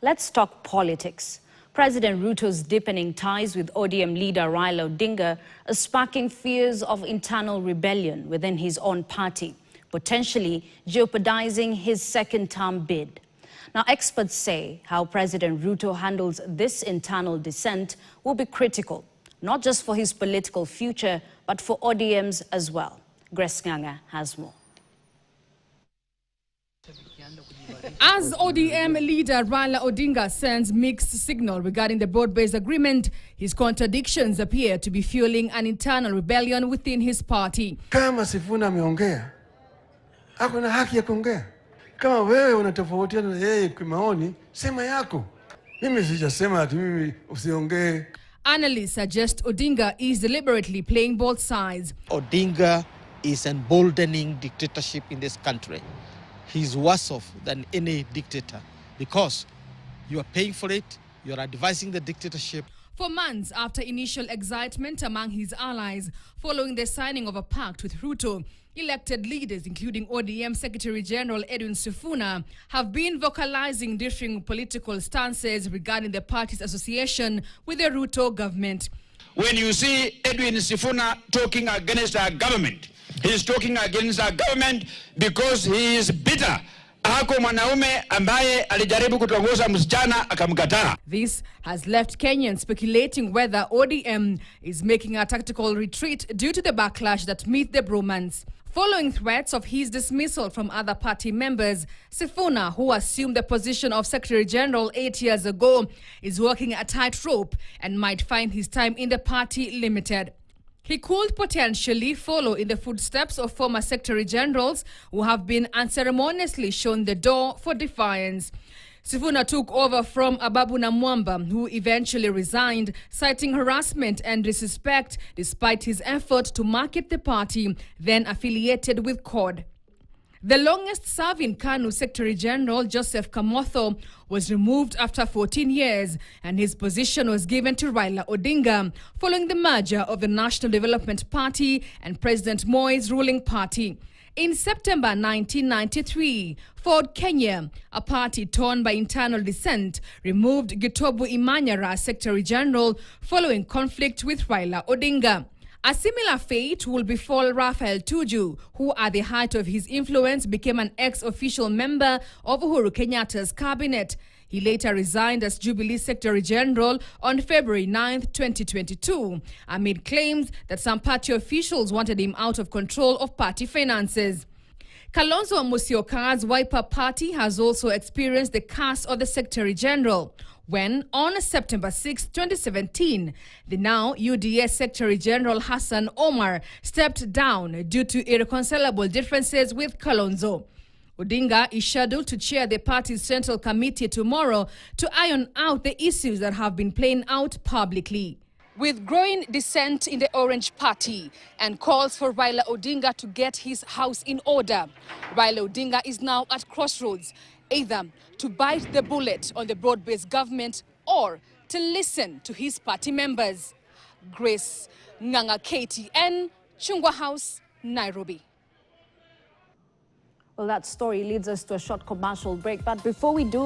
Let's talk politics. President Ruto's deepening ties with ODM leader Raila Odinga are sparking fears of internal rebellion within his own party, potentially jeopardizing his second-term bid. Now, experts say how President Ruto handles this internal dissent will be critical, not just for his political future, but for ODMs as well. Grace Nganga has more. As ODM leader Raila Odinga sends mixed signal regarding the broad-based agreement, his contradictions appear to be fueling an internal rebellion within his party. Kama Sifuna ameongea, ako na haki ya kuongea. Kama wewe unatofautiana na yeye kwa maoni, sema yako. Mimi sijasema ati mimi usiongee. Analysts suggest Odinga is deliberately playing both sides. Odinga is emboldening dictatorship in this country. He's worse off than any dictator because you are paying for it, you are advising the dictatorship. For months after initial excitement among his allies following the signing of a pact with Ruto, elected leaders including ODM Secretary General Edwin Sifuna have been vocalizing differing political stances regarding the party's association with the Ruto government. When you see Edwin Sifuna talking against our government, he's talking against our government because he is bitter. Hako mwanaume ambaye alijaribu kutongoza msichana akamkataa. This has left Kenyans speculating whether ODM is making a tactical retreat due to the backlash that meet the bromance. Following threats of his dismissal from other party members, Sifuna, who assumed the position of Secretary General 8 years ago, is walking a tightrope and might find his time in the party limited. He could potentially follow in the footsteps of former Secretary Generals who have been unceremoniously shown the door for defiance. Sifuna took over from Ababu Namwamba, who eventually resigned, citing harassment and disrespect despite his effort to market the party, then affiliated with CORD. The longest-serving KANU Secretary General, Joseph Kamotho, was removed after 14 years, and his position was given to Raila Odinga, following the merger of the National Development Party and President Moi's ruling party. In September 1993, Ford Kenya, a party torn by internal dissent, removed Gitobu Imanyara as Secretary General following conflict with Raila Odinga. A similar fate will befall Raphael Tuju, who at the height of his influence became an ex-official member of Uhuru Kenyatta's cabinet. He later resigned as Jubilee Secretary General on February 9, 2022, amid claims that some party officials wanted him out of control of party finances. Kalonzo Musyoka's Wiper Party has also experienced the curse of the Secretary General, when, on September 6, 2017, the now UDA Secretary General Hassan Omar stepped down due to irreconcilable differences with Kalonzo. Odinga is scheduled to chair the party's Central Committee tomorrow to iron out the issues that have been playing out publicly. With growing dissent in the Orange Party and calls for Raila Odinga to get his house in order, Raila Odinga is now at crossroads, either to bite the bullet on the broad-based government or to listen to his party members. Grace Nganga, KTN, Chungwa House, Nairobi. Well, that story leads us to a short commercial break, but before we do,